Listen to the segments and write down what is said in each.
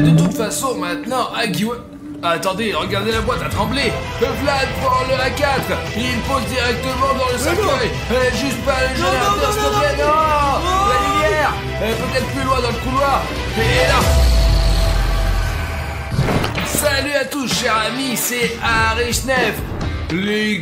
De toute façon, maintenant, Agiwagi... Attendez, regardez la boîte à trembler. Vlad prend le A4. Il pose directement dans le cercueil. Juste pas le générateur, s'il te plaît. Non, la lumière. Peut-être plus loin dans le couloir. Et là... Salut à tous, chers amis, c'est Arishnef. Les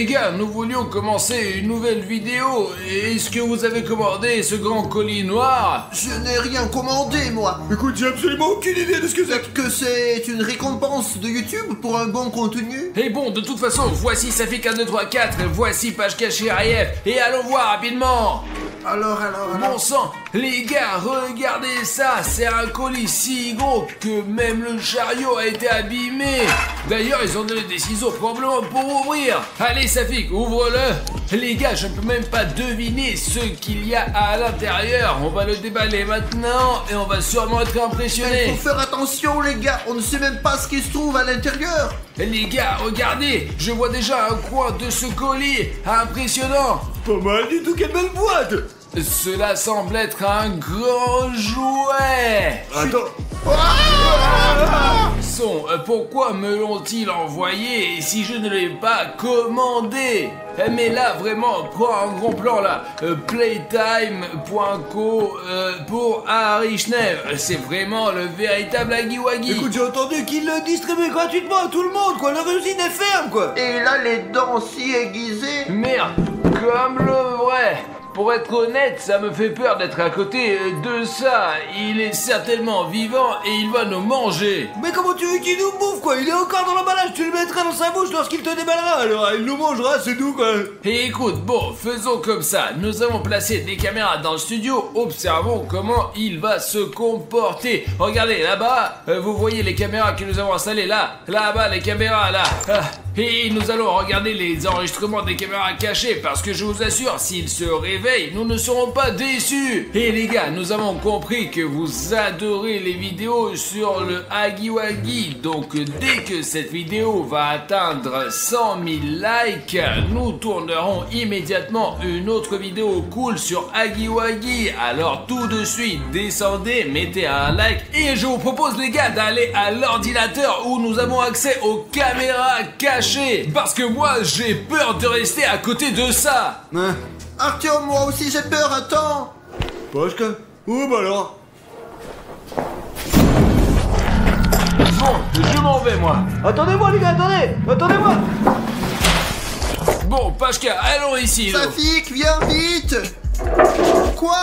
gars, nous voulions commencer une nouvelle vidéo. Est-ce que vous avez commandé ce grand colis noir? Je n'ai rien commandé, moi. Écoute, j'ai absolument aucune idée de ce que c'est. Peut-être que c'est une récompense de YouTube pour un bon contenu. Et bon, de toute façon, voici Safik 1, 2, 3, 4, voici page cachée Ariev, et allons voir rapidement. Alors. Bon sang, les gars, regardez ça, c'est un colis si gros que même le chariot a été abîmé. D'ailleurs, ils ont donné des ciseaux probablement pour ouvrir. Allez Safik, ouvre-le. Les gars, je ne peux même pas deviner ce qu'il y a à l'intérieur. On va le déballer maintenant et on va sûrement être impressionné. Il faut faire attention, les gars, on ne sait même pas ce qui se trouve à l'intérieur. Les gars, regardez, je vois déjà un coin de ce colis. Impressionnant. Pas mal du tout, quelle belle boîte. Cela semble être un grand jouet. Attends. Pourquoi me l'ont-ils envoyé si je ne l'ai pas commandé? Mais là, vraiment, prends un gros plan là. Playtime.co pour Arishnef. C'est vraiment le véritable Agiwagi. Écoute, j'ai entendu qu'il le distribuait gratuitement à tout le monde, quoi. Leur usine est ferme, quoi. Et il a les dents si aiguisées. Merde, comme le vrai. Pour être honnête, ça me fait peur d'être à côté de ça. Il est certainement vivant et il va nous manger. Mais comment tu veux qu'il nous bouffe, quoi? Il est encore dans l'emballage, tu le mettras dans sa bouche lorsqu'il te déballera. Alors il nous mangera, c'est tout, quoi. Et écoute, bon, faisons comme ça. Nous avons placé des caméras dans le studio. Observons comment il va se comporter. Regardez, là-bas, vous voyez les caméras que nous avons installées là. Là-bas, les caméras, là. Et nous allons regarder les enregistrements des caméras cachées parce que je vous assure, s'ils se réveillent, nous ne serons pas déçus. Et les gars, nous avons compris que vous adorez les vidéos sur le Agiwagi. Donc dès que cette vidéo va atteindre 100 000 likes, nous tournerons immédiatement une autre vidéo cool sur Agiwagi. Alors tout de suite, descendez, mettez un like et je vous propose les gars d'aller à l'ordinateur où nous avons accès aux caméras cachées. Parce que moi j'ai peur de rester à côté de ça. Artyom, moi aussi j'ai peur, attends. Pashka. Oh bah alors. Bon, je m'en vais moi. Attendez-moi les gars, attendez-moi. Bon, Pashka, allons ici. Safik, viens vite. Quoi?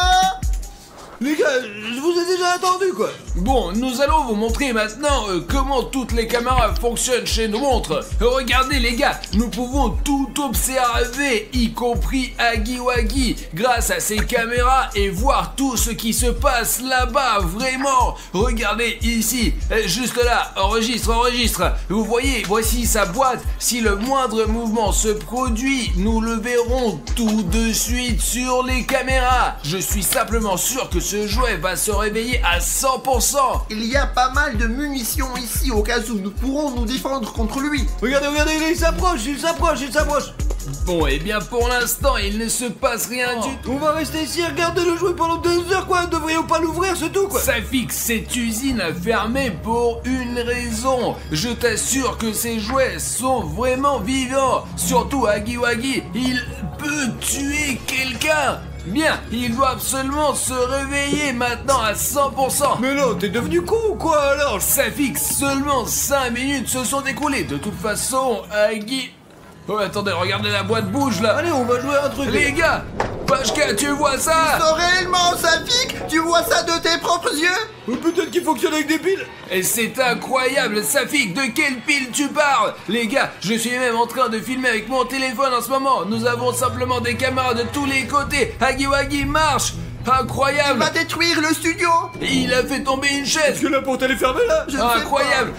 Les gars, je vous ai déjà attendu, quoi. Bon, nous allons vous montrer maintenant comment toutes les caméras fonctionnent chez nos montres. Regardez les gars, nous pouvons tout observer, y compris Agiwagi, grâce à ces caméras et voir tout ce qui se passe là-bas, vraiment. Regardez ici, juste là, enregistre. Vous voyez, voici sa boîte. Si le moindre mouvement se produit, nous le verrons tout de suite sur les caméras. Je suis simplement sûr que ce jouet va se réveiller à 100%. Il y a pas mal de munitions ici au cas où nous pourrons nous défendre contre lui. Regardez, il s'approche. Bon, et bien pour l'instant, il ne se passe rien du tout. On va rester ici et regarder le jouet pendant 2 heures, quoi. Devrions pas l'ouvrir, c'est tout, quoi. Safik, cette usine a fermé pour une raison. Je t'assure que ces jouets sont vraiment vivants. Surtout Agiwagi, il peut tuer quelqu'un. Bien, il doit absolument se réveiller maintenant à 100%. Mais non, t'es devenu con ou quoi alors? Safik, seulement 5 minutes se sont écoulées. De toute façon, Agi... Oh, attendez, regardez la boîte bouge là. Allez, on va jouer à un truc. Les gars, Pashka, tu vois ça? Non, réellement, Safik, tu vois ça de tes propres yeux? Ou peut-être qu'il fonctionne avec des piles. Et c'est incroyable, Safik, de quelle pile tu parles? Les gars, je suis même en train de filmer avec mon téléphone en ce moment. Nous avons simplement des caméras de tous les côtés. Agiwagi marche. Incroyable. Il va détruire le studio. Il a fait tomber une chaise. Est-ce que la porte elle est fermée là? Incroyable.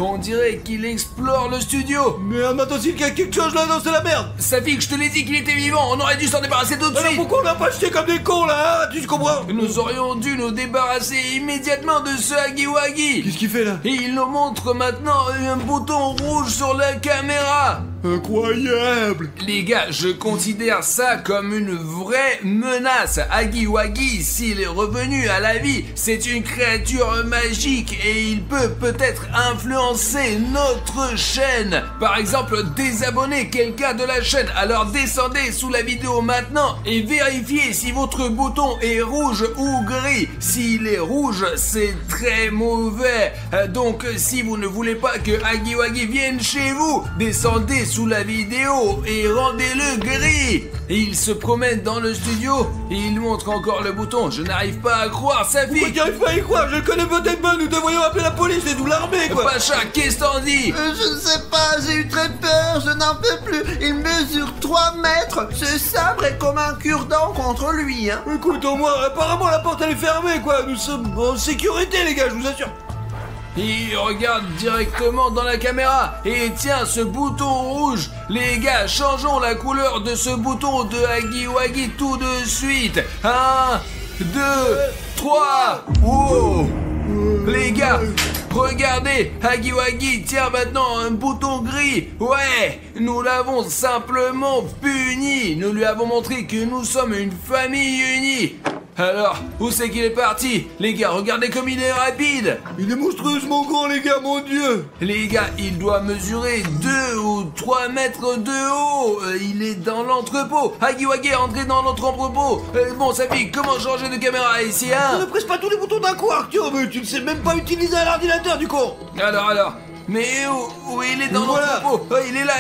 On dirait qu'il explore le studio. Merde, maintenant s'il y a quelque chose là, non, c'est la merde. Safik, je te l'ai dit qu'il était vivant, on aurait dû s'en débarrasser tout de Alors suite. pourquoi on l'a pas jeté comme des cons là, hein? Tu comprends? Nous aurions dû nous débarrasser immédiatement de ce Agiwagi. Qu'est-ce qu'il fait là? Et il nous montre maintenant un bouton rouge sur la caméra. Incroyable. Les gars, je considère ça comme une vraie menace. Huggy Wuggy, s'il est revenu à la vie, c'est une créature magique et il peut peut-être influencer notre chaîne. Par exemple, désabonner quelqu'un de la chaîne. Alors descendez sous la vidéo maintenant et vérifiez si votre bouton est rouge ou gris. S'il est rouge, c'est très mauvais. Donc si vous ne voulez pas que Huggy Wuggy vienne chez vous, descendez sous la vidéo et rendez-le gris. Il se promène dans le studio et il montre encore le bouton. Je n'arrive pas à croire, sa fille. Pourquoi tu n'arrives pas à y croire? Je le connais peut-être pas, nous devrions appeler la police et tout l'armée, quoi. Pacha, qu'est-ce que t'en dis? Je ne sais pas, j'ai eu très peur, je n'en peux plus. Il mesure 3 mètres. Ce sabre est comme un cure-dent contre lui, hein. Écoute, au moins, apparemment la porte elle est fermée, quoi. Nous sommes en sécurité, les gars, je vous assure. Il regarde directement dans la caméra et tient ce bouton rouge. Les gars, changeons la couleur de ce bouton de Huggy Wuggy tout de suite. 1, 2, 3. Wow. Les gars, regardez, Huggy Wuggy tient maintenant un bouton gris. Ouais, nous l'avons simplement puni. Nous lui avons montré que nous sommes une famille unie. Alors, où c'est qu'il est parti? Les gars, regardez comme il est rapide. Il est monstrueusement grand, les gars, mon Dieu. Les gars, il doit mesurer 2 ou 3 mètres de haut. Il est dans l'entrepôt. Huggy Wuggy est entré dans notre entrepôt. Bon, sa fille, comment changer de caméra ici, hein? Ne presse pas tous les boutons d'un coup, Arthur, mais tu ne sais même pas utiliser un ordinateur, du con. Alors. Mais où il est dans l'entrepôt? Oh, il est là.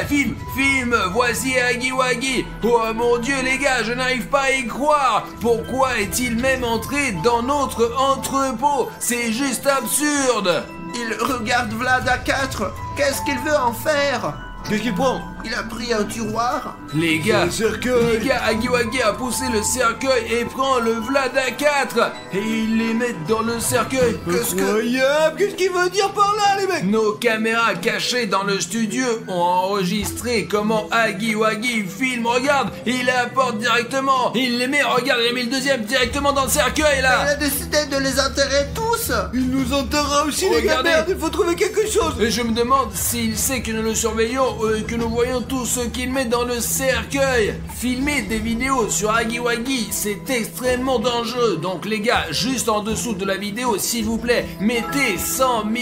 Filme, voici Huggy Wuggy. Oh mon Dieu les gars, je n'arrive pas à y croire. Pourquoi est-il même entré dans notre entrepôt? C'est juste absurde. Il regarde Vlad à 4. Qu'est-ce qu'il veut en faire? Qu'est-ce qu'il prend? Il a pris un tiroir. Les gars, cercueil. Huggy Wuggy a poussé le cercueil et prend le Vlad à 4 et il les met dans le cercueil. Incroyable. Qu'est-ce qu'il veut dire par là, les mecs? Nos caméras cachées dans le studio ont enregistré comment Huggy Wuggy filme. Regarde, il apporte directement. Il les met, regarde, il a mis le deuxième directement dans le cercueil là. Il a décidé de les enterrer tous. Il nous enterrera aussi, les gars. Regardez. Merde, il faut trouver quelque chose. Et je me demande s'il sait que nous le surveillons, que nous voyons tout ce qu'il met dans le cercueil. Filmer des vidéos sur Huggy Wuggy, c'est extrêmement dangereux. Donc les gars, juste en dessous de la vidéo, s'il vous plaît, mettez 100 000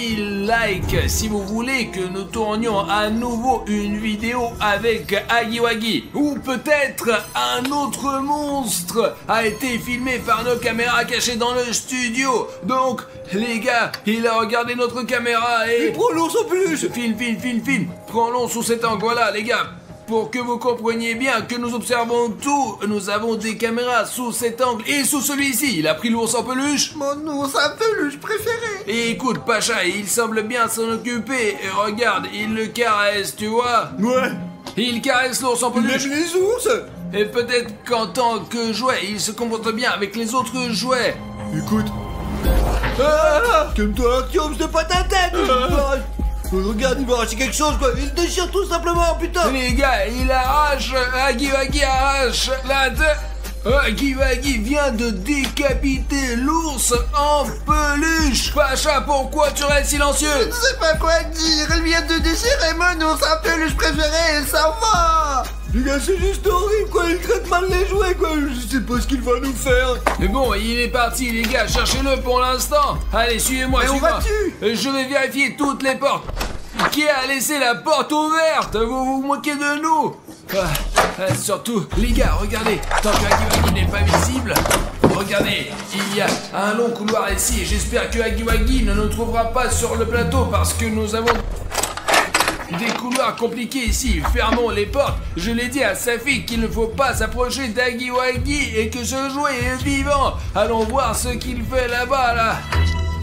likes si vous voulez que nous tournions à nouveau une vidéo avec Huggy Wuggy. Ou peut-être un autre monstre a été filmé par nos caméras cachées dans le studio. Donc les gars, il a regardé notre caméra et... Prends l'ours en peluche. Filme. Prends-le sous cet angle. Voilà, les gars. Pour que vous compreniez bien que nous observons tout, nous avons des caméras sous cet angle et sous celui-ci. Il a pris l'ours en peluche. Mon ours en peluche préféré. Et écoute, Pacha, il semble bien s'en occuper. Et regarde, il le caresse, tu vois. Ouais. Il caresse l'ours en Il peluche. aime les ours. Et peut-être qu'en tant que jouet, il se comporte bien avec les autres jouets. Écoute. Ah, calme-toi, Artyom, c'est pas ta tête. Regarde, il va arracher quelque chose, quoi. Il déchire tout simplement, putain. Les gars, il arrache. Huggy Wuggy arrache la tête. Huggy Wuggy vient de décapiter l'ours en peluche. Pacha, pourquoi tu restes silencieux? Je ne sais pas quoi dire. Il vient de déchirer mon ours en peluche préféré et ça va. Les gars, c'est juste horrible, quoi. Il traite mal les jouets, quoi. Je sais pas ce qu'il va nous faire. Mais bon, il est parti, les gars. Cherchez-le pour l'instant. Allez, suivez-moi, Mais où suivez-moi. vas-tu? Je vais vérifier toutes les portes. Qui a laissé la porte ouverte? Vous vous moquez de nous? Surtout, les gars, regardez. Tant que Huggy Wuggy n'est pas visible, regardez, il y a un long couloir ici. J'espère que Huggy Wuggy ne nous trouvera pas sur le plateau parce que nous avons des couloirs compliqués ici. Fermons les portes. Je l'ai dit à sa fille qu'il ne faut pas s'approcher d'Huggy Wuggy et que ce jouet est vivant. Allons voir ce qu'il fait là-bas, là.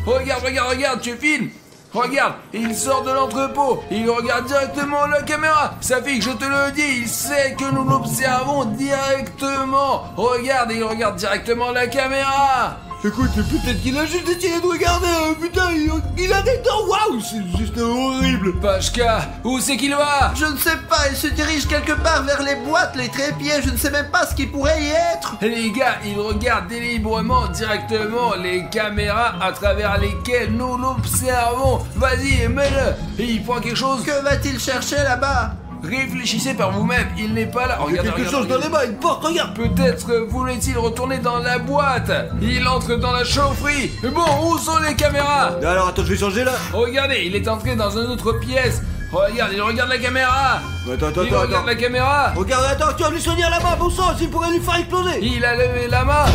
Regarde, tu filmes. Regarde, il sort de l'entrepôt. Il regarde directement la caméra. Sa fille, je te le dis, il sait que nous l'observons directement. Regarde, il regarde directement la caméra. Écoute, peut-être qu'il a juste décidé de regarder. Putain, il a des dents. Waouh, c'est juste horrible. Pashka, où c'est qu'il va? Je ne sais pas, il se dirige quelque part vers les boîtes, les trépieds, je ne sais même pas ce qui pourrait y être. Les gars, il regarde délibérément directement les caméras à travers lesquelles nous l'observons. Vas-y, mets-le. Et il prend quelque chose. Que va-t-il chercher là-bas? Réfléchissez par vous-même, il n'est pas là. Il y a Regardez, quelque chose dans les mains, une porte, regarde. Peut-être voulait-il retourner dans la boîte. Il entre dans la chaufferie. Bon, où sont les caméras? Alors attends, je vais changer là. Regardez, il est entré dans une autre pièce. Regarde, il regarde la caméra. Attends, Il regarde la caméra. Regarde, attends, tu vas lui soigner la main, bon sang, il pourrait lui faire exploser. Il a levé la main.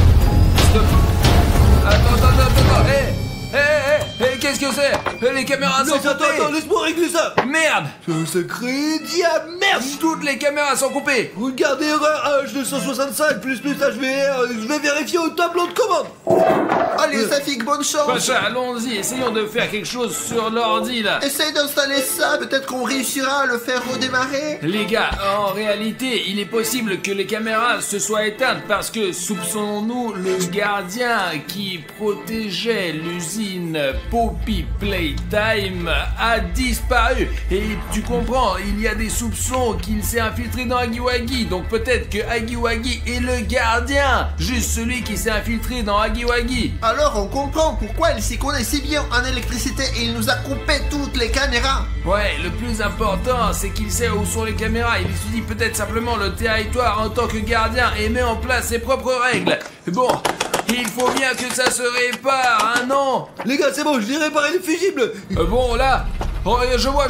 Stop. Attends. Hé, qu'est-ce que c'est? Les caméras sont Attends, coupées. laisse-moi régler ça. Merde. Ce sacré diable, merde. Toutes les caméras sont coupées. Regarde, erreur H265 plus HVR, je vais vérifier au tableau de commande. Allez, Safik, bonne chance. Pacha, allons-y, essayons de faire quelque chose sur l'ordi là. Essaye d'installer ça, peut-être qu'on réussira à le faire redémarrer. Les gars, en réalité, il est possible que les caméras se soient éteintes parce que, soupçonnons-nous, le gardien qui protégeait l'usine Poppy Playtime a disparu. Et tu comprends, il y a des soupçons qu'il s'est infiltré dans Hagiwagi. Donc peut-être que Hagiwagi est le gardien, juste celui qui s'est infiltré dans Hagiwagi. Alors on comprend pourquoi il s'y connaît si bien en électricité et il nous a coupé toutes les caméras. Ouais, le plus important, c'est qu'il sait où sont les caméras. Il étudie peut-être simplement le territoire en tant que gardien et met en place ses propres règles. Bon, il faut bien que ça se répare, hein, non? Les gars, c'est bon, je l'ai réparé les fusibles. Bon, là, je vois.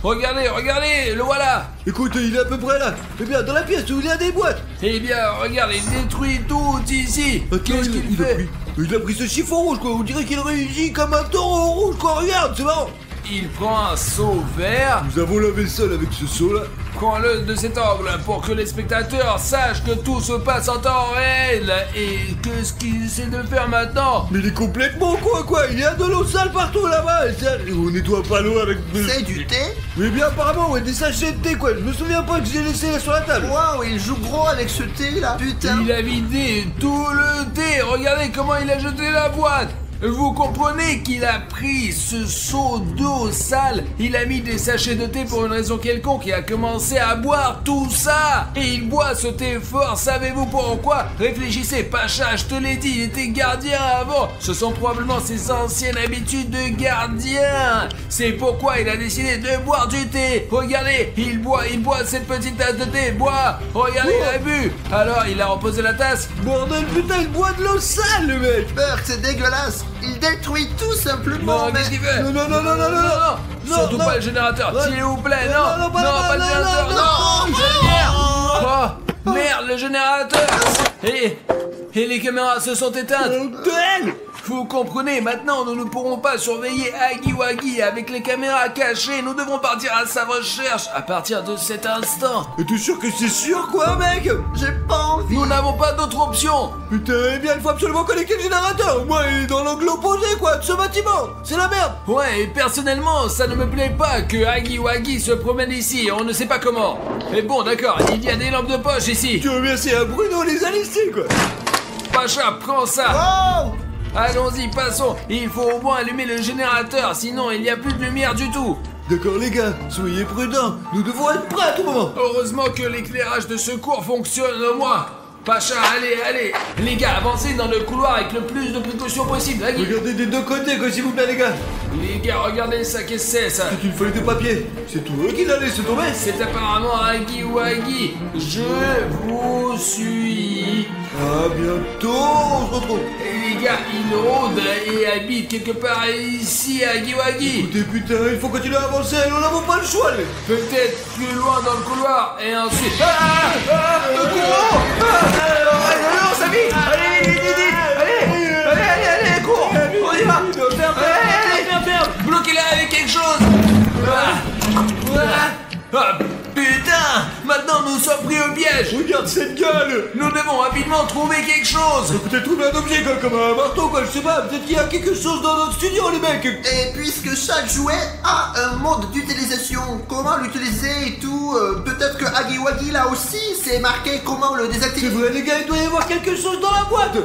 Regardez, le voilà. Écoute, il est à peu près là. Eh bien, dans la pièce où il y a des boîtes. Eh bien, regarde, il détruit tout ici. Qu'est-ce qu'il fait? Il a pris ce chiffon rouge, quoi. On dirait qu'il réagit comme un taureau rouge, quoi. Regarde, c'est marrant. Il prend un seau vert. Nous avons lavé le sol avec ce seau-là. Prends-le de cet angle pour que les spectateurs sachent que tout se passe en temps réel. Et qu'est-ce qu'il essaie de faire maintenant? Mais il est complètement quoi. Il y a de l'eau sale partout là-bas. Et on nettoie pas l'eau avec... C'est du thé? Mais bien apparemment, ouais, des sachets de thé, quoi. Je me souviens pas que j'ai laissé sur la table. Waouh, il joue gros avec ce thé là, putain. Il a vidé tout le thé. Regardez comment il a jeté la boîte. Vous comprenez qu'il a pris ce seau d'eau sale, il a mis des sachets de thé pour une raison quelconque et a commencé à boire tout ça. Et il boit ce thé fort, savez-vous pourquoi? Réfléchissez, Pacha, je te l'ai dit, il était gardien avant. Ce sont probablement ses anciennes habitudes de gardien. C'est pourquoi il a décidé de boire du thé. Regardez, il boit cette petite tasse de thé, boit. Regardez, il a bu. Alors, il a reposé la tasse. Bordel, putain, il boit de l'eau sale, le mec. Burk, c'est dégueulasse. Il détruit tout simplement. Non, qu'est-ce qu'il fait? Non. Surtout pas le générateur, s'il vous plaît, non, pas le générateur, non. Oh, merde, le générateur. Et les caméras se sont éteintes. Vous comprenez, maintenant nous ne pourrons pas surveiller Hagiwagi avec les caméras cachées. Nous devons partir à sa recherche à partir de cet instant. Et t'es sûr que c'est sûr, quoi, mec? J'ai pas envie. Nous n'avons pas d'autre option. Putain, eh bien, il faut absolument connecter le générateur. Moi, il est dans l'angle opposé, quoi, de ce bâtiment. C'est la merde. Ouais, et personnellement, ça ne me plaît pas que Hagiwagi se promène ici. On ne sait pas comment. Mais bon, d'accord, il y a des lampes de poche ici. Tu veux bien, c'est un Bruno les a laissés, quoi. Pacha, prends ça. Oh. Allons-y, passons. Il faut au moins allumer le générateur, sinon il n'y a plus de lumière du tout. D'accord, les gars, soyez prudents. Nous devons être prêts à tout moment. Heureusement que l'éclairage de secours fonctionne au moins. Pacha, allez. Les gars, avancez dans le couloir avec le plus de précautions possible. Allez. Regardez des deux côtés, quoi, s'il vous plaît, les gars. Les gars, regardez ça, qu'est-ce que c'est ça? C'est une feuille de papier. C'est tout eux qui l'a laissé tomber. C'est apparemment Hagiwagi. Je vous suis. À bientôt, on se retrouve. Et les gars, il rôde et habite quelque part ici à Hagiwagi. Écoutez, putain, il faut continuer à avancer, nous n'avons pas le choix, les... Peut-être plus loin dans le couloir et ensuite... Non, Safik. Allez, cours. On y va. Allez, bloquez-la avec quelque chose. Putain, maintenant nous sommes pris au piège. Regarde cette gueule. Nous devons rapidement trouver quelque chose. Peut-être trouver un objet, quoi, comme un marteau, quoi, je sais pas. Peut-être qu'il y a quelque chose dans notre studio, les mecs. Et puisque chaque jouet a un mode d'utilisation, comment l'utiliser et tout, peut-être que Hagiwagi là aussi, c'est marqué comment le C'est désactiver. vrai, les gars, il doit y avoir quelque chose dans la boîte.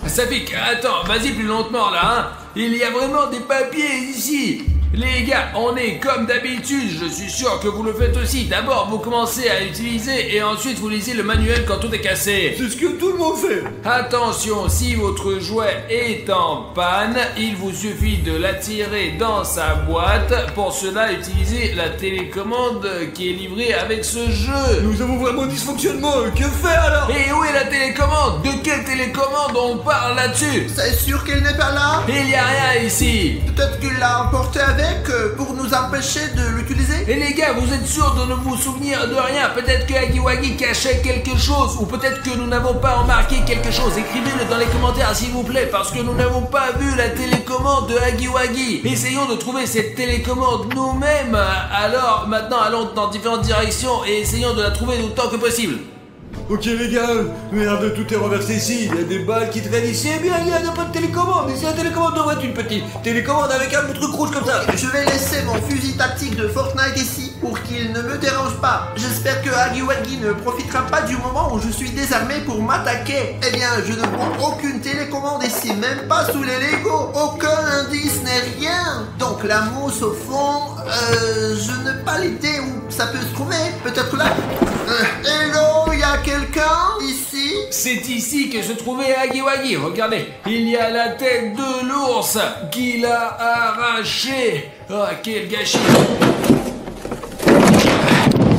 Ça pique. Attends, vas-y plus lentement là, hein. Il y a vraiment des papiers ici. Les gars, on est comme d'habitude, je suis sûr que vous le faites aussi. D'abord, vous commencez à utiliser et ensuite vous lisez le manuel quand tout est cassé. C'est ce que tout le monde fait. Attention, si votre jouet est en panne, il vous suffit de l'attirer dans sa boîte. Pour cela, utilisez la télécommande qui est livrée avec ce jeu. Nous avons vraiment un dysfonctionnement, que faire alors? Et où est la télécommande? De quelle télécommande on parle là-dessus? C'est sûr qu'il n'est pas là? Il n'y a rien ici. Peut-être qu'il l'a emporté avec pour nous empêcher de l'utiliser? Et les gars, vous êtes sûrs de ne vous souvenir de rien? Peut-être que Hagiwagi cachait quelque chose, ou peut-être que nous n'avons pas remarqué quelque chose. Écrivez-le dans les commentaires s'il vous plaît, parce que nous n'avons pas vu la télécommande de Hagiwagi. Essayons de trouver cette télécommande nous-mêmes. Alors maintenant allons dans différentes directions et essayons de la trouver autant que possible. Ok les gars, merde, tout est renversé ici, il y a des balles qui traînent ici, eh bien il n'y a pas de télécommande, ici la télécommande devrait être une petite télécommande avec un truc rouge comme ça. Je vais laisser mon fusil tactique de Fortnite ici pour qu'il ne me dérange pas. J'espère que Hagiwagi ne profitera pas du moment où je suis désarmé pour m'attaquer. Eh bien, je ne vois aucune télécommande ici, même pas sous les Lego. Aucun indice n'est rien. Donc la mousse au fond, je n'ai pas l'idée où ça peut se trouver. Peut-être là. Hello, il y a quelqu'un ici? C'est ici que se trouvait Hagiwagi. Regardez, il y a la tête de l'ours qu'il a arrachée. Ah, quel gâchis.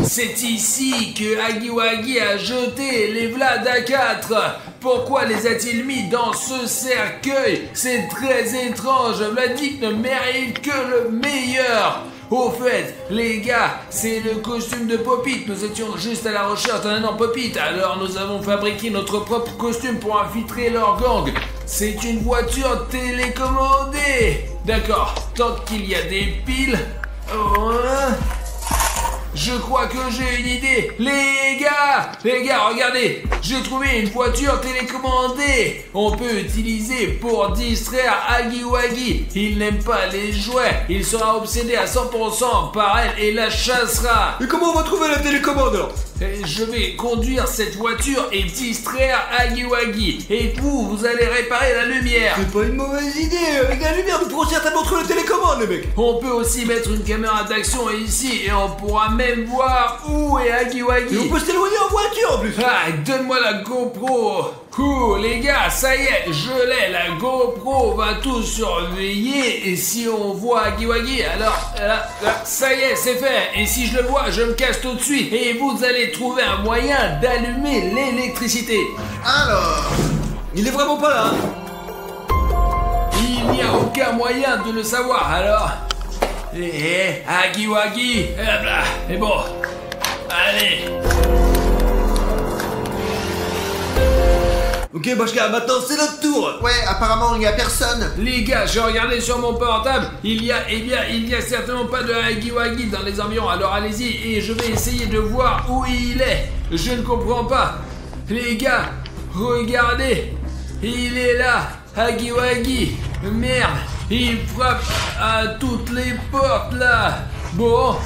C'est ici que Hagiwagi a jeté les Vlad A4. Pourquoi les a-t-il mis dans ce cercueil? C'est très étrange. Vladik ne mérite que le meilleur. Au fait, les gars, c'est le costume de Popit. Nous étions juste à la recherche d'un énorme Popit. Alors nous avons fabriqué notre propre costume pour infiltrer leur gang. C'est une voiture télécommandée. D'accord, tant qu'il y a des piles... Je crois que j'ai une idée. Les gars, regardez. J'ai trouvé une voiture télécommandée. On peut utiliser pour distraire Hagiwagi. Il n'aime pas les jouets. Il sera obsédé à 100% par elle et la chassera. Et comment on va trouver la télécommande alors? Je vais conduire cette voiture et distraire Hagiwagi. Et vous allez réparer la lumière. C'est pas une mauvaise idée. Avec la lumière, nous pourrons certainement trouver la télécommande, les mecs. On peut aussi mettre une caméra d'action ici et on pourra même voir où est Hagiwagi. Et on peut s'éloigner en voiture en plus. Ah, donne-moi la GoPro. Cool, les gars, ça y est, je l'ai. La GoPro va tout surveiller. Et si on voit Hagiwagi, alors là, ça y est, c'est fait. Et si je le vois, je me cache tout de suite. Et vous allez trouver un moyen d'allumer l'électricité. Alors... Il est vraiment pas là, hein. Il n'y a aucun moyen de le savoir, alors... Hagiwagi, hop là, et bon, allez. Ok Bashka, maintenant c'est notre tour. Ouais, apparemment il n'y a personne. Les gars, j'ai regardé sur mon portable, il y a certainement pas de Hagiwagi dans les environs, alors allez-y et je vais essayer de voir où il est. Je ne comprends pas. Les gars, regardez, il est là, Hagiwagi, merde. Il frappe à toutes les portes là. Bon,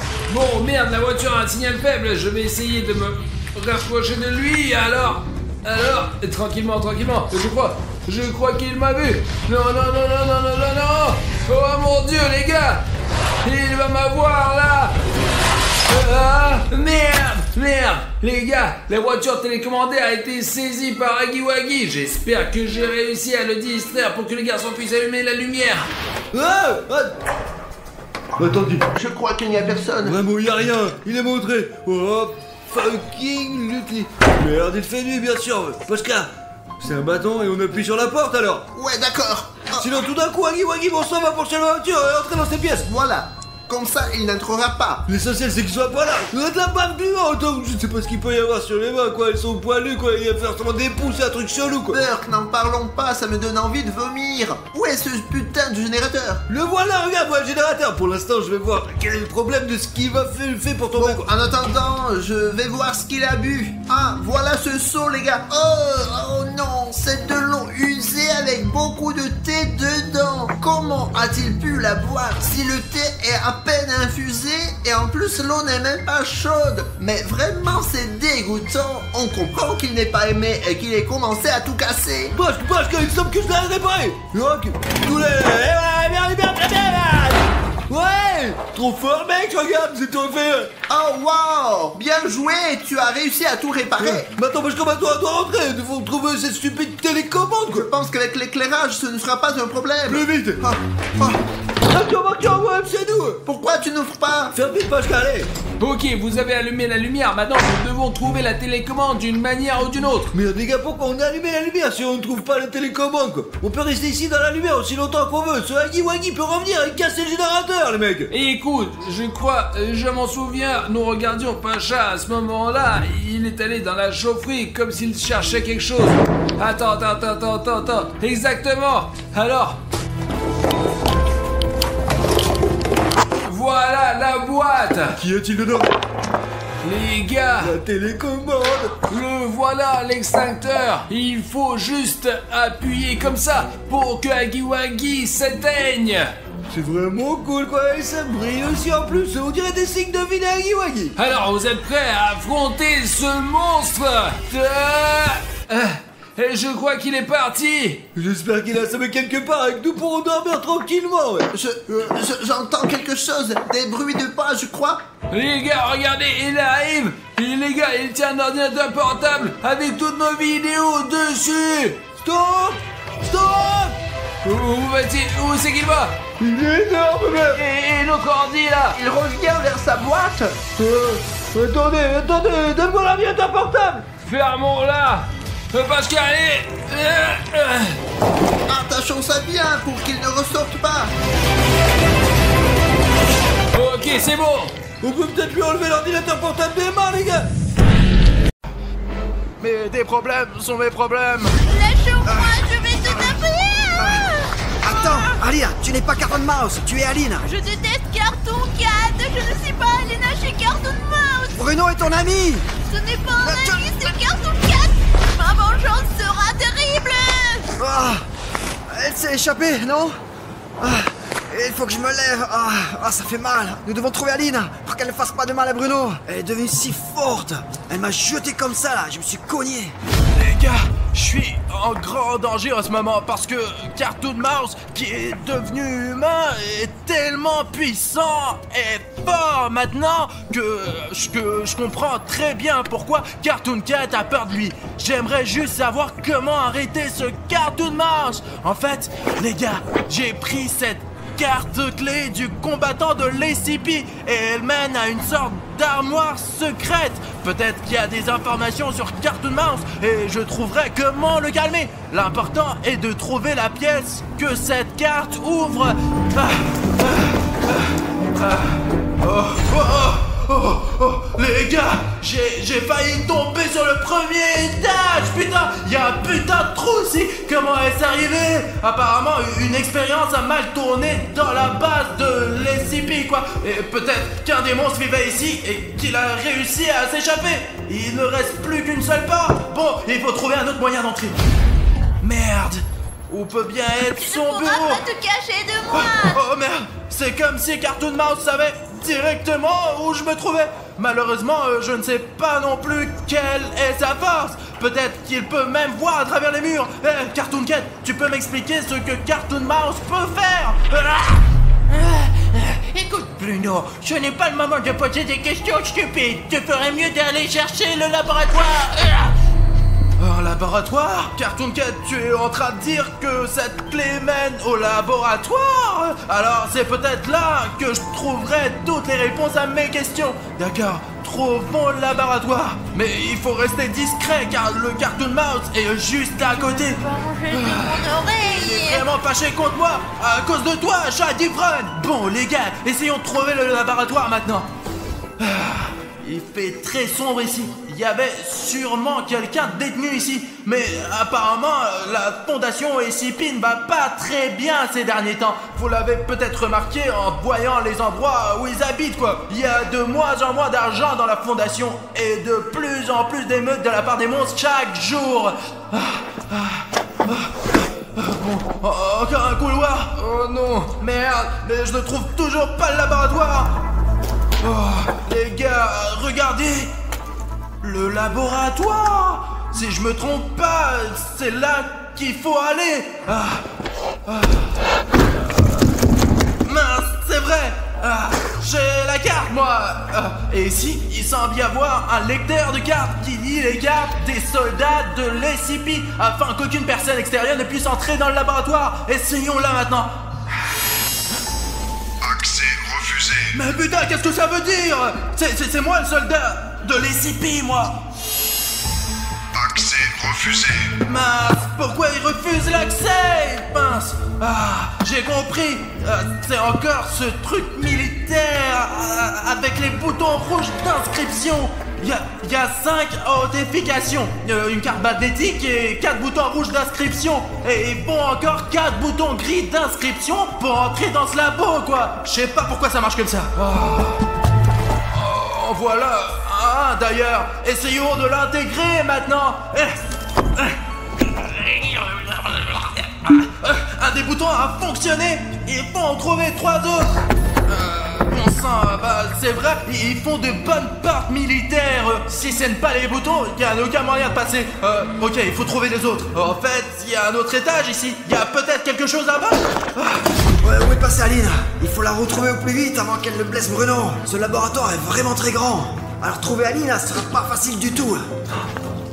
merde, la voiture a un signal faible. Je vais essayer de me rapprocher de lui. Alors, tranquillement. Je crois qu'il m'a vu. Non. Oh mon Dieu, les gars, il va m'avoir là. Ah, merde. Les gars, la voiture télécommandée a été saisie par Hagiwagi. J'espère que j'ai réussi à le distraire pour que les garçons puissent allumer la lumière. Attendez. Je crois qu'il n'y a personne. Vraiment, il n'y a rien. Il est montré. Oh, fucking Lucky. Merde, il fait nuit, bien sûr. Pascal, c'est un bâton et on appuie sur la porte alors. Ouais, d'accord. Sinon, tout d'un coup, Hagiwagi, bon sang, va poursuivre la voiture et entrer dans ses pièces. Voilà. Comme ça, il n'entrera pas. L'essentiel, c'est qu'il soit pas là. La bave du vent, donc je sais pas ce qu'il peut y avoir sur les mains, quoi. Elles sont poilues, quoi. Il va faire seulement des pouces, c'est un truc chelou, quoi. Burk, n'en parlons pas, ça me donne envie de vomir. Où est ce putain de générateur? Le voilà, regarde-moi le générateur. Pour l'instant, je vais voir quel est le problème de ce qu'il va faire pour tomber, quoi. En attendant, je vais voir ce qu'il a bu. Ah, voilà ce seau, les gars. Oh non, c'est de l'eau usée avec beaucoup de thé dedans. Comment a-t-il pu la boire? Si le thé est à peine infusé et en plus l'eau n'est même pas chaude. Mais vraiment c'est dégoûtant. On comprend qu'il n'est pas aimé et qu'il ait commencé à tout casser. Parce qu'il semble que je l'ai réparé. Donc, tous les... Ouais, trop fort mec, regarde, c'est tout fait. Oh wow, bien joué, tu as réussi à tout réparer. Mais attends, parce que maintenant on doit rentrer, il faut trouver cette stupide télécommande Je quoi. pense qu'avec l'éclairage ce ne sera pas un problème. Plus vite. Ah, ah. Attention, ouais, c'est nous. Pourquoi tu n'ouvres pas? Ferme vite Pascal, allez. Ok, vous avez allumé la lumière, maintenant nous devons trouver la télécommande d'une manière ou d'une autre. Mais les gars, pourquoi on a allumé la lumière si on ne trouve pas la télécommande quoi? On peut rester ici dans la lumière aussi longtemps qu'on veut. Ce Huggy Wuggy peut revenir et casser le générateur les mecs. Et écoute, je m'en souviens, nous regardions Pacha à ce moment-là, il est allé dans la chaufferie comme s'il cherchait quelque chose. Attends, exactement. Alors, voilà la boîte. Qu'y a-t-il dedans? Les gars, La télécommande. le voilà l'extincteur. Il faut juste appuyer comme ça pour que Huggy Wuggy s'éteigne. C'est vraiment cool quoi, et ça brille aussi en plus, on dirait des signes de vie d'Huggy Wuggy. Alors, vous êtes prêts à affronter ce monstre? Et je crois qu'il est parti. J'espère qu'il a sommeil quelque part et que nous pourrons dormir tranquillement ouais. J'entends quelque chose, des bruits de pas, je crois. Les gars, regardez, il arrive. Et les gars, il tient un ordinateur portable avec toutes nos vidéos dessus. Stop. Où c'est qu'il va? Il est énorme mec. Et notre ordi là? Il revient vers sa boîte. Attendez, donne-moi l'ordinateur portable. Fermons-la. Pascal, allez. Attachons ça bien pour qu'il ne ressorte pas. Ok, c'est bon. On peut peut-être lui enlever l'ordinateur portable des mains les gars. Mais des problèmes sont mes problèmes. Lâche-moi, je vais te taper. Attends, Alina, tu n'es pas Cartoon Mouse, tu es Alina. Je déteste Cartoon Cat. Je ne suis pas Alina chez Cartoon Mouse. Bruno est ton ami. Ce n'est pas un ami, c'est Cartoon Cat. Ma vengeance sera terrible. Ah, elle s'est échappée, non? Il faut que je me lève. Ça fait mal. Nous devons trouver Alina pour qu'elle ne fasse pas de mal à Bruno. Elle est devenue si forte. Elle m'a jeté comme ça là, je me suis cogné. Les gars, je suis en grand danger en ce moment parce que Cartoon Mouse, qui est devenu humain, est tellement puissant et fort maintenant que je comprends très bien pourquoi Cartoon Cat a peur de lui. J'aimerais juste savoir comment arrêter ce Cartoon Mouse. En fait, les gars, j'ai pris cette carte clé du combattant de l'SCP et elle mène à une sorte d'armoire secrète. Peut-être qu'il y a des informations sur Cartoon Mouse et je trouverai comment le calmer. L'important est de trouver la pièce que cette carte ouvre. Les gars, j'ai failli tomber sur le premier étage. Putain, il y a un putain de trou ici. Comment est-ce arrivé? Apparemment, une expérience a mal tourné dans la base de l'SCP, quoi. Et peut-être qu'un des monstres vivait ici et qu'il a réussi à s'échapper. Il ne reste plus qu'une seule porte. Bon, il faut trouver un autre moyen d'entrer. Merde. Où peut bien être son Tu ne bureau? pourras pas te cacher de moi. Oh merde, c'est comme si Cartoon Mouse savait directement où je me trouvais. Malheureusement, je ne sais pas non plus quelle est sa force. Peut-être qu'il peut même voir à travers les murs. Cartoon Cat, tu peux m'expliquer ce que Cartoon Mouse peut faire? Écoute Bruno, ce n'est pas le moment de poser des questions stupides. Tu ferais mieux d'aller chercher le laboratoire. Un laboratoire? Cartoon Cat, tu es en train de dire que cette clé mène au laboratoire? Alors c'est peut-être là que je trouverai toutes les réponses à mes questions. D'accord, trouvons le laboratoire. Mais il faut rester discret car le Cartoon Mouse est juste à côté. Je de mon oreille. Vraiment fâché contre moi à cause de toi, chat d'ivrogne. Bon les gars, essayons de trouver le laboratoire maintenant. Il fait très sombre ici. Il y avait sûrement quelqu'un de détenu ici. Mais apparemment, la fondation SCP ne va pas très bien ces derniers temps. Vous l'avez peut-être remarqué en voyant les endroits où ils habitent, quoi. Il y a de moins en moins d'argent dans la fondation et de plus en plus d'émeutes de la part des monstres chaque jour. Bon con. Oh, encore un couloir. Oh non. Merde, mais je ne trouve toujours pas le laboratoire. Oh, les gars, regardez. Le laboratoire. Si je me trompe pas, c'est là qu'il faut aller. Mince, c'est vrai. J'ai la carte, moi. Et ici, il semble y avoir un lecteur de cartes qui lit les cartes des soldats de l'SCP afin qu'aucune personne extérieure ne puisse entrer dans le laboratoire. Essayons-la maintenant. Accès refusé. Mais putain, qu'est-ce que ça veut dire? C'est moi le soldat de l'SCP, moi. Accès refusé. Mince, pourquoi il refuse l'accès? Mince. J'ai compris. C'est encore ce truc militaire avec les boutons rouges d'inscription. Il y a 5 authentifications, une carte magnétique et 4 boutons rouges d'inscription. Et bon, encore 4 boutons gris d'inscription pour entrer dans ce labo, quoi. Je sais pas pourquoi ça marche comme ça. Oh, voilà. D'ailleurs, essayons de l'intégrer maintenant. Un des boutons a fonctionné. Il faut en trouver 3 autres. Bon sang, c'est vrai, ils font de bonnes portes militaires. Si ce n'est pas les boutons, il n'y a aucun moyen de passer. Ok, il faut trouver les autres. En fait, il y a un autre étage ici. Il y a peut-être quelque chose là-bas. Ouais, où est passée Aline? Il faut la retrouver au plus vite avant qu'elle ne blesse Bruno. Ce laboratoire est vraiment très grand. Alors trouver Aline, ce sera pas facile du tout.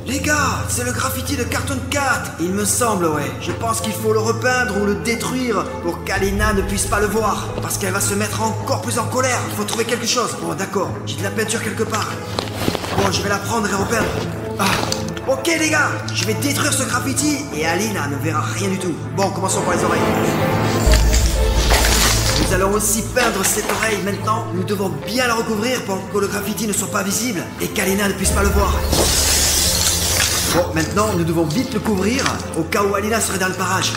Les gars, c'est le graffiti de Cartoon Cat. Il me semble, ouais. Je pense qu'il faut le repeindre ou le détruire pour qu'Alina ne puisse pas le voir. Parce qu'elle va se mettre encore plus en colère. Il faut trouver quelque chose. Bon, d'accord. J'ai de la peinture quelque part. Bon, je vais la prendre et repeindre. Ok, les gars. Je vais détruire ce graffiti et Alina ne verra rien du tout. Bon, commençons par les oreilles. Nous allons aussi peindre cette oreille maintenant. Nous devons bien la recouvrir pour que le graffiti ne soit pas visible et qu'Alina ne puisse pas le voir. Bon, maintenant, nous devons vite le couvrir au cas où Alina serait dans le parage.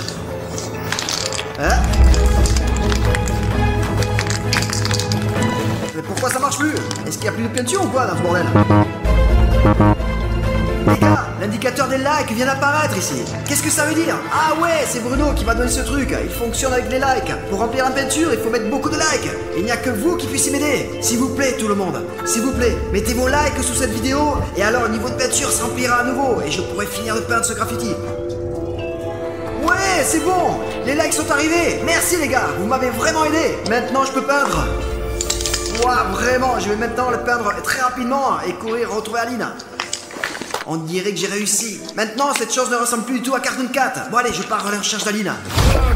Hein? Mais pourquoi ça marche plus? Est-ce qu'il n'y a plus de peinture ou quoi dans ce bordel? Les gars, l'indicateur des likes vient d'apparaître ici. Qu'est-ce que ça veut dire? Ah ouais, c'est Bruno qui m'a donné ce truc. Il fonctionne avec les likes. Pour remplir la peinture, il faut mettre beaucoup de likes. Il n'y a que vous qui puissiez m'aider. S'il vous plaît, tout le monde. S'il vous plaît, mettez vos likes sous cette vidéo. Et alors, le niveau de peinture s'emplira à nouveau. Et je pourrai finir de peindre ce graffiti. Ouais, c'est bon. Les likes sont arrivés. Merci les gars, vous m'avez vraiment aidé. Maintenant, je peux peindre. Ouah, vraiment, je vais maintenant le peindre très rapidement et courir retrouver Aline. On dirait que j'ai réussi. Maintenant, cette chose ne ressemble plus du tout à Cartoon Cat. Bon allez, je pars à la recherche d'Alina.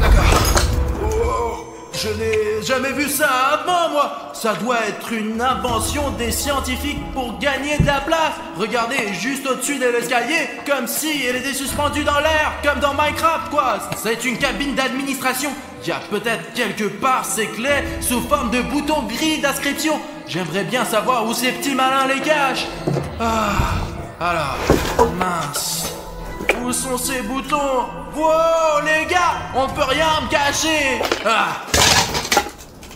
D'accord. Oh, je n'ai jamais vu ça avant, moi. Ça doit être une invention des scientifiques pour gagner de la place. Regardez, juste au-dessus de l'escalier, comme si elle était suspendue dans l'air, comme dans Minecraft, quoi. C'est une cabine d'administration. Il y a peut-être quelque part ces clés sous forme de boutons gris d'inscription. J'aimerais bien savoir où ces petits malins les cachent. Alors, mince. Où sont ces boutons? Wow, les gars, on peut rien me cacher.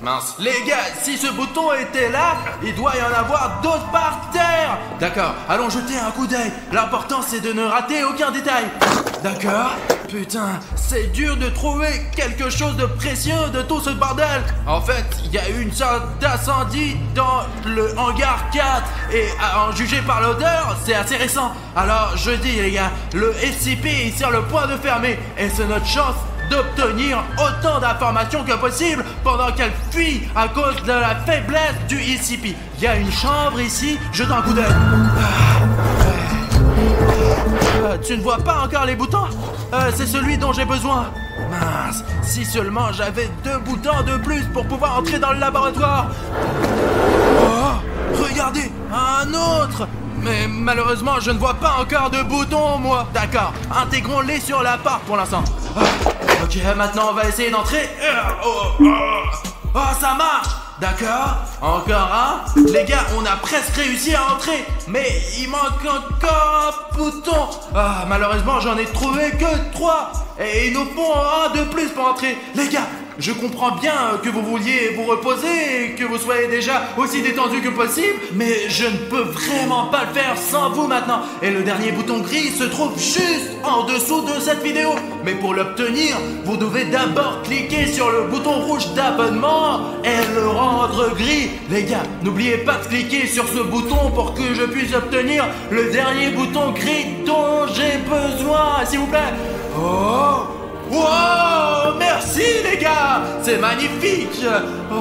Mince. Les gars, si ce bouton était là, il doit y en avoir d'autres par terre. D'accord, allons jeter un coup d'œil. L'important, c'est de ne rater aucun détail. D'accord. Putain, c'est dur de trouver quelque chose de précieux de tout ce bordel. En fait, il y a eu une sorte d'incendie dans le hangar 4. Et à en juger par l'odeur, c'est assez récent. Alors, je dis les gars, le SCP est sur le point de fermer. Et c'est notre chance d'obtenir autant d'informations que possible pendant qu'elle fuit à cause de la faiblesse du SCP. Il y a une chambre ici, jetons un coup d'œil. Tu ne vois pas encore les boutons? C'est celui dont j'ai besoin. Mince, si seulement j'avais 2 boutons de plus pour pouvoir entrer dans le laboratoire. Oh, regardez, un autre. Mais malheureusement, je ne vois pas encore de boutons, moi. D'accord, intégrons-les sur la porte pour l'instant. Ok, maintenant on va essayer d'entrer. Oh, ça marche. D'accord, encore un. Les gars, on a presque réussi à entrer. Mais il manque encore un bouton. Malheureusement, j'en ai trouvé que 3. Et il nous faut un de plus pour entrer. Les gars, je comprends bien que vous vouliez vous reposer et que vous soyez déjà aussi détendu que possible, mais je ne peux vraiment pas le faire sans vous maintenant. Et le dernier bouton gris se trouve juste en dessous de cette vidéo. mais pour l'obtenir, vous devez d'abord cliquer sur le bouton rouge d'abonnement et le rendre gris. Les gars, n'oubliez pas de cliquer sur ce bouton pour que je puisse obtenir le dernier bouton gris dont j'ai besoin, s'il vous plaît. Oh! Wow! Merci les gars! C'est magnifique! Oh!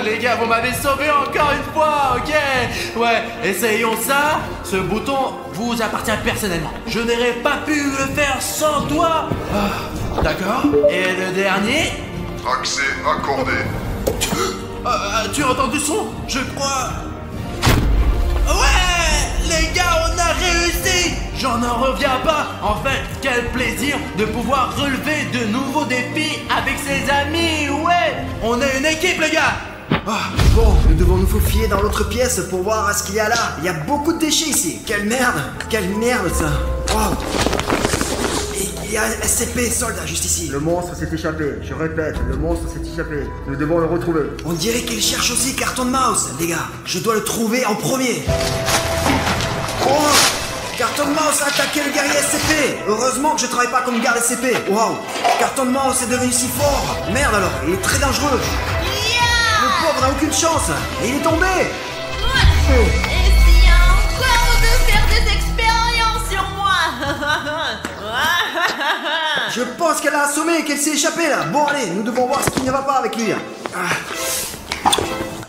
Les gars, vous m'avez sauvé encore une fois, ok? Ouais, essayons ça. Ce bouton vous appartient personnellement. Je n'aurais pas pu le faire sans toi. D'accord. Et le dernier? Accès accordé. Tu as entendu son? Je crois... Ouais! Les gars, on a réussi! J'en reviens pas. En fait, quel plaisir de pouvoir relever de nouveaux défis avec ses amis. Ouais! On est une équipe, les gars! Bon, nous devons nous faufiler dans l'autre pièce pour voir ce qu'il y a là. Il y a beaucoup de déchets ici. Quelle merde ça. Wow. Et il y a un SCP soldat juste ici. Le monstre s'est échappé. Je répète, le monstre s'est échappé. Nous devons le retrouver. On dirait qu'il cherche aussi Carton Mouse, les gars. Je dois le trouver en premier. Oh! Carton Mouse a attaqué le guerrier SCP. Heureusement que je travaille pas comme garde SCP. Wow. Carton Mouse est devenu si fort. Merde alors, il est très dangereux. Le pauvre n'a aucune chance. Et il est tombé. Essayez encore de faire des expériences sur moi. Je pense qu'elle a assommé et qu'elle s'est échappée là. Bon allez, nous devons voir ce qui ne va pas avec lui.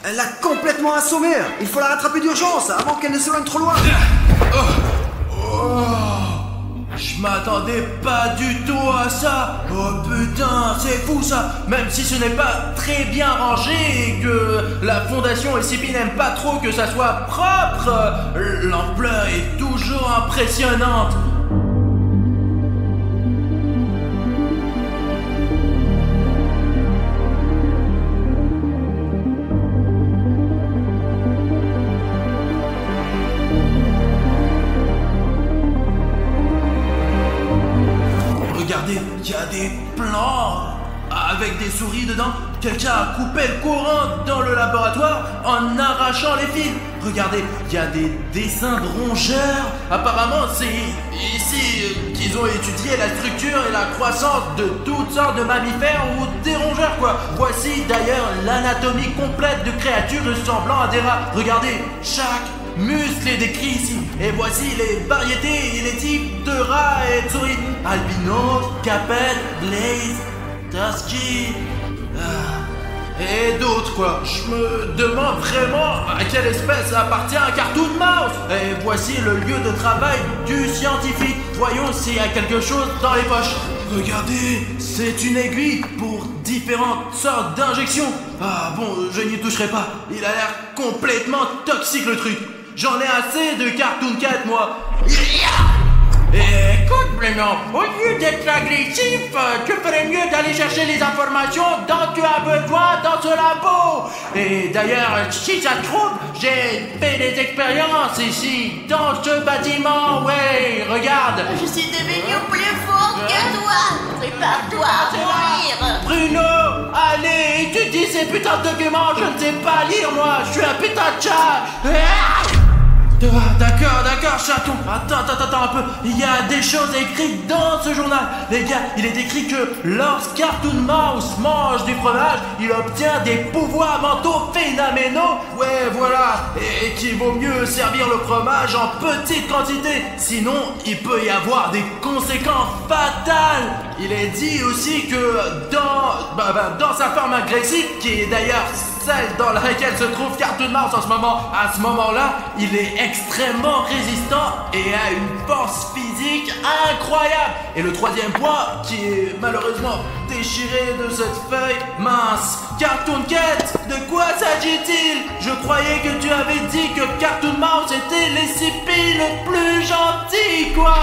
Elle l'a complètement assommé. Il faut la rattraper d'urgence avant qu'elle ne s'éloigne trop loin. Je m'attendais pas du tout à ça. Oh putain, c'est fou ça. Même si ce n'est pas très bien rangé et que la fondation SCP n'aime pas trop que ça soit propre, l'ampleur est toujours impressionnante. Regardez, il y a des plans avec des souris dedans. Quelqu'un a coupé le courant dans le laboratoire en arrachant les fils. Regardez, il y a des dessins de rongeurs. Apparemment, c'est ici qu'ils ont étudié la structure et la croissance de toutes sortes de mammifères ou des rongeurs, quoi. Voici d'ailleurs l'anatomie complète de créatures ressemblant à des rats. Regardez, chaque muscle est décrit ici. Et voici les variétés et les types de rats et de souris. Albinos, Capet, Blaze, Tusky... et d'autres quoi. Je me demande vraiment à quelle espèce appartient un Cartoon Mouse. Et voici le lieu de travail du scientifique. Voyons s'il y a quelque chose dans les poches. Regardez, c'est une aiguille pour différentes sortes d'injections. Ah bon, je n'y toucherai pas. Il a l'air complètement toxique le truc. J'en ai assez de Cartoon Cat moi. Écoute Bruno, au lieu d'être agressif, tu ferais mieux d'aller chercher les informations dont tu as besoin dans ce labo. Et d'ailleurs, si ça te trouve, j'ai fait des expériences ici, dans ce bâtiment, ouais, regarde. Je suis devenu plus fort que toi. Prépare-toi à mourir. Bruno, allez, étudie ces putains de documents, je ne sais pas lire moi, je suis un putain de chat. D'accord, chaton. Attends un peu. Il y a des choses écrites dans ce journal. Les gars, il est écrit que lorsqu'Cartoon Mouse mange du fromage, il obtient des pouvoirs mentaux phénoménaux. Ouais, voilà. Et qu'il vaut mieux servir le fromage en petite quantité. Sinon, il peut y avoir des conséquences fatales. Il est dit aussi que dans sa forme agressive, qui est d'ailleurs celle dans laquelle se trouve Cartoon Mouse en ce moment, à ce moment-là, il est extrêmement résistant et a une force physique incroyable. Et le troisième point, qui est malheureusement déchiré de cette feuille, mince. Cartoon Cat, de quoi s'agit-il? Je croyais que tu avais dit que Cartoon Mouse était l'SCP le plus gentil, quoi.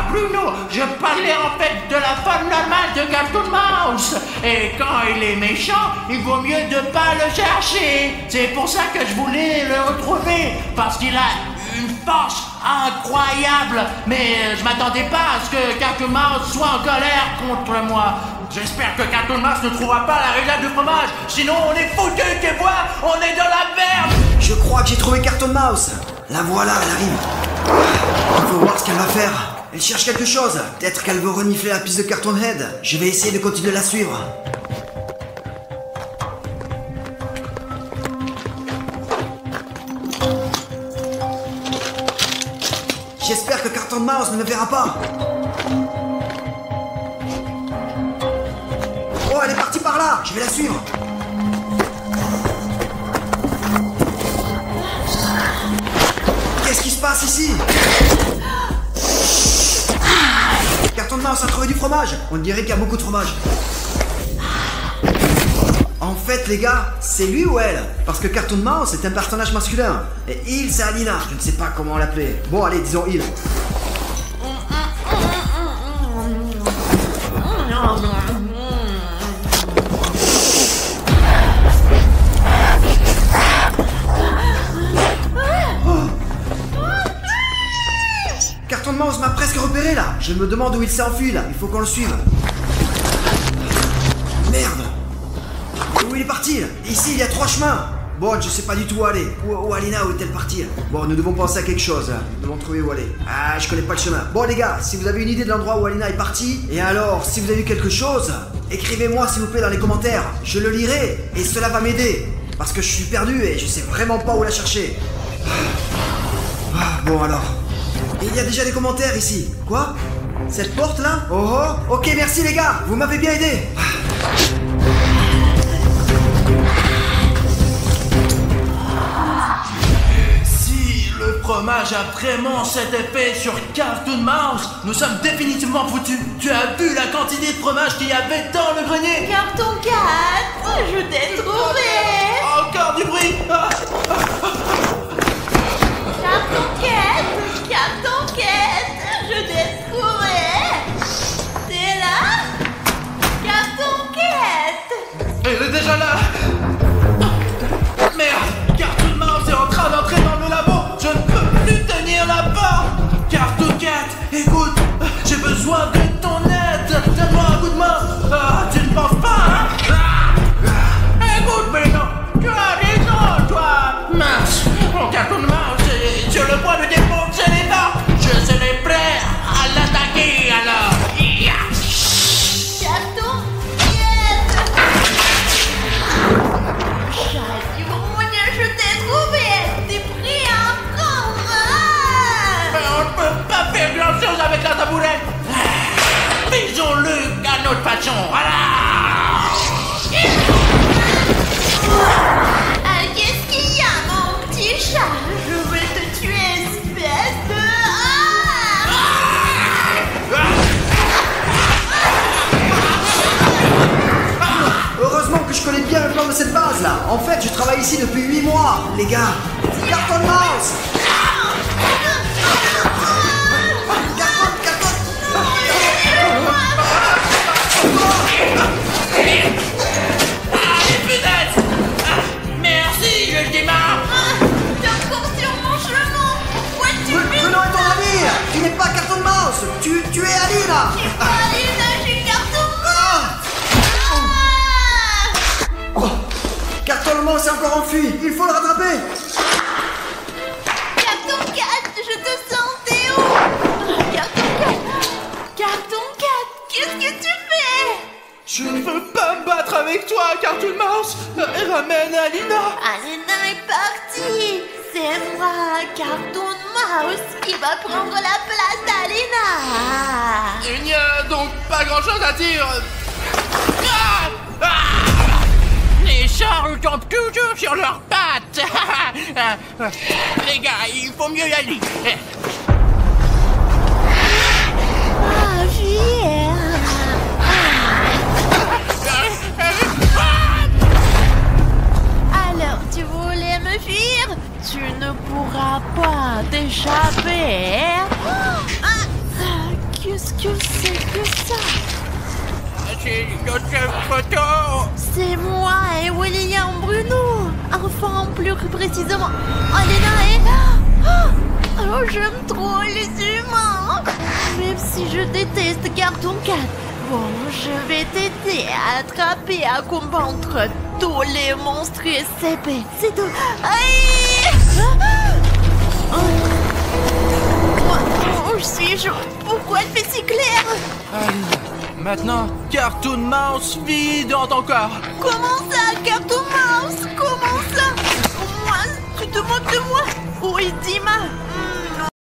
Bruno, je parlais en fait de la forme normale de Cartoon Mouse. Et quand il est méchant, il vaut mieux de pas le chercher. C'est pour ça que je voulais le retrouver, parce qu'il a une force incroyable. Mais je m'attendais pas à ce que Cartoon Mouse soit en colère contre moi. J'espère que Cartoon Mouse ne trouvera pas la réglade du fromage. Sinon on est foutus, tu vois. On est dans la merde. Je crois que j'ai trouvé Cartoon Mouse. La voilà, elle arrive. Il faut voir ce qu'elle va faire. Elle cherche quelque chose. Peut-être qu'elle veut renifler la piste de Carton Head. Je vais essayer de continuer de la suivre. J'espère que Carton Mouse ne me verra pas. Oh, elle est partie par là. Je vais la suivre. Qu'est-ce qui se passe ici? Carton Mouse a trouvé du fromage. On dirait qu'il y a beaucoup de fromage. En fait, les gars, c'est lui ou elle? Parce que Carton Mouse est un personnage masculin. Et il, c'est Alina. Je ne sais pas comment l'appeler. Bon, allez, disons il. Carton Mouse m'a presque repéré là. Je me demande où il s'est enfui là. Il faut qu'on le suive. Merde. Où il est parti là? Ici il y a 3 chemins. Bon, je sais pas du tout où aller. Où Alina, où est-elle partie là? Bon, nous devons penser à quelque chose. Nous devons trouver où aller. Ah, je connais pas le chemin. Bon les gars, si vous avez une idée de l'endroit où Alina est partie, et alors, si vous avez vu quelque chose, écrivez-moi s'il vous plaît dans les commentaires. Je le lirai et cela va m'aider. Parce que je suis perdu et je sais vraiment pas où la chercher. Bon alors. Il y a déjà des commentaires ici. Quoi? Cette porte là? Oh oh. Ok, merci les gars, vous m'avez bien aidé. Si le fromage a vraiment cet effet sur Cartoon Mouse, nous sommes définitivement foutus. Tu as vu la quantité de fromage qu'il y avait dans le grenier? Carton 4, je t'ai trouvé. Encore du bruit. Carton 4, Carton 4, je t'ai trouvé. T'es là? Carton 4. Elle est déjà là. Merde, Cartoon Mouse est en train d'entrer dans le labo. Je ne peux plus tenir la porte. Cartoon 4, écoute, j'ai besoin de ton aide. Donne-moi un coup de main. Ah, tu ne penses pas, hein? Écoute, mais non, tu as raison, toi. Mince, mon Cartoon Mouse, sur le point de défoncer les dents. Je serai prêt à l'attaquer, alors. Carton 4. Chalimounia, je t'ai trouvé. T'es prêt à prendre? On ne peut pas faire grand chose avec la tabourette. Faisons-le à notre façon, voilà. Ah, qu'est-ce qu'il y a, mon petit chat? Je vais te tuer, espèce de... Heureusement que je connais bien le plan de cette base là. En fait, je travaille ici depuis 8 mois, les gars. Carton Mouse. Allez, punaise. Merci, je démarre. T'es encore sur mon chemin. Pourquoi tu fais Bruno est ton ami. Tu n'es pas Carton Mouse. Tu es Alina. Alina, j'ai Carton Carton Mouse est encore enfui. Il faut le rattraper. Carton 4, je te sentais où? Carton 4. Carton 4, qu'est-ce que tu fais? Je ne veux pas me battre avec toi, Cartoon Mouse. Ramène Alina. Alina est partie. C'est moi, Carton Mouse, qui va prendre la place d'Alina. Il n'y a donc pas grand-chose à dire. Les chats retombent toujours sur leurs pattes. Les gars, il faut mieux y aller. Ah, fier. Alors, tu voulais me fuir? Tu ne pourras pas t'échapper. Qu'est-ce que c'est que ça? C'est notre photo. C'est moi et William Bruno. Enfin, plus précisément, Alina et... Oh, j'aime trop les humains. Même si je déteste Carton 4. Bon, je vais t'aider à attraper, à combattre tous les monstres SCP. C'est tout. Aïe! Où suis-je? Pourquoi il fait si clair? Allez, maintenant, Cartoon Mouse vit dans ton corps. Comment ça, Cartoon Mouse? Comment ça? Moi, tu te moques de moi? Oui, Dima.